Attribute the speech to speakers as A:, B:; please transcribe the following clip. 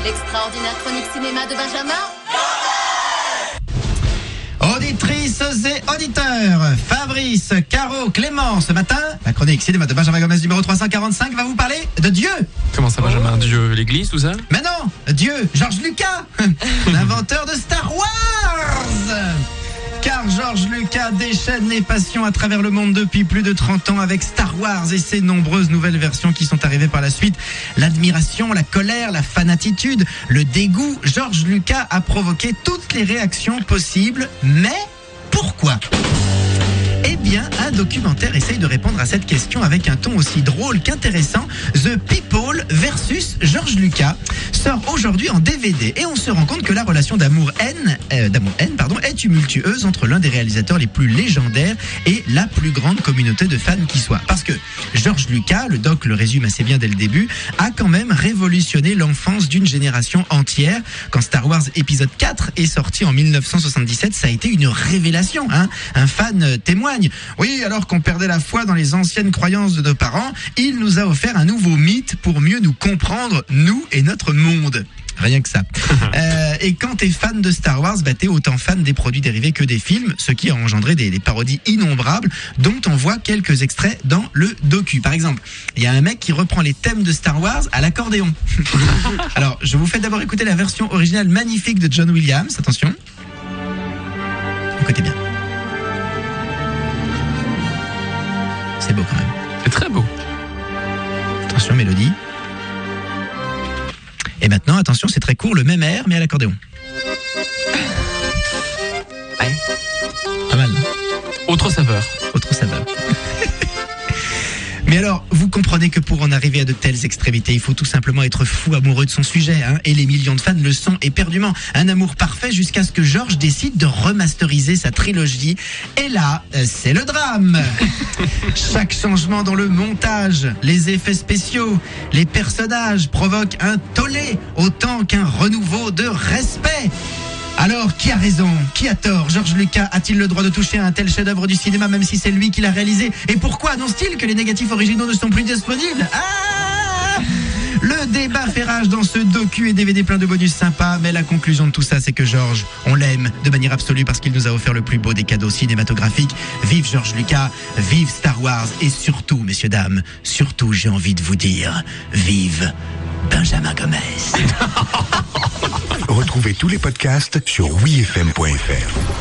A: L'extraordinaire chronique cinéma de Benjamin.
B: Auditrices et auditeurs, Fabrice, Caro, Clément, ce matin, la chronique cinéma de Benjamin Gomez numéro 345 va vous parler de Dieu.
C: Comment ça, Benjamin? Dieu, l'église, tout ça?
B: Mais non, Dieu, George Lucas, l'inventeur de Star Wars. Car George Lucas déchaîne les passions à travers le monde depuis plus de 30 ans avec Star Wars et ses nombreuses nouvelles versions qui sont arrivées par la suite. L'admiration, la colère, la fanatitude, le dégoût, George Lucas a provoqué toutes les réactions possibles. Mais pourquoi ? Eh bien, un documentaire essaye de répondre à cette question avec un ton aussi drôle qu'intéressant. The People versus George Lucas sort aujourd'hui en DVD et on se rend compte que la relation d'amour-haine est tumultueuse entre l'un des réalisateurs les plus légendaires et la plus grande communauté de fans qui soit. Parce que George Lucas, le doc le résume assez bien dès le début, a quand même révolutionné l'enfance d'une génération entière. Quand Star Wars épisode 4 est sorti en 1977, ça a été une révélation. Un fan témoigne. Oui, alors qu'on perdait la foi dans les anciennes croyances de nos parents, il nous a offert un nouveau mythe pour mieux nous comprendre, nous et notre monde. Rien que ça. Et quand t'es fan de Star Wars, t'es autant fan des produits dérivés que des films, ce qui a engendré des parodies innombrables dont on voit quelques extraits dans le docu. Par exemple, il y a un mec qui reprend les thèmes de Star Wars à l'accordéon. Alors, je vous fais d'abord écouter la version originale magnifique de John Williams. Attention. Écoutez bien. C'est beau quand même.
C: C'est très beau.
B: Attention, mélodie. Et maintenant, attention, c'est très court, le même air, mais à l'accordéon.
C: Ouais.
B: Pas mal.
C: Autre saveur.
B: Autre saveur. Mais alors, vous comprenez que pour en arriver à de telles extrémités, il faut tout simplement être fou amoureux de son sujet, et les millions de fans le sont éperdument. Un amour parfait jusqu'à ce que George décide de remasteriser sa trilogie. Et là, c'est le drame. Chaque changement dans le montage, les effets spéciaux, les personnages provoquent un tollé autant qu'un renouveau de respect. Alors, qui a raison? Qui a tort? George Lucas a-t-il le droit de toucher à un tel chef-d'œuvre du cinéma même si c'est lui qui l'a réalisé? Et pourquoi annonce-t-il que les négatifs originaux ne sont plus disponibles? Le débat fait rage dans ce docu et DVD plein de bonus sympas, mais la conclusion de tout ça, c'est que George, on l'aime de manière absolue parce qu'il nous a offert le plus beau des cadeaux cinématographiques. Vive George Lucas, vive Star Wars et surtout, messieurs, dames, surtout, j'ai envie de vous dire, vive Benjamin Gomez.
D: Retrouvez tous les podcasts sur wifm.fr.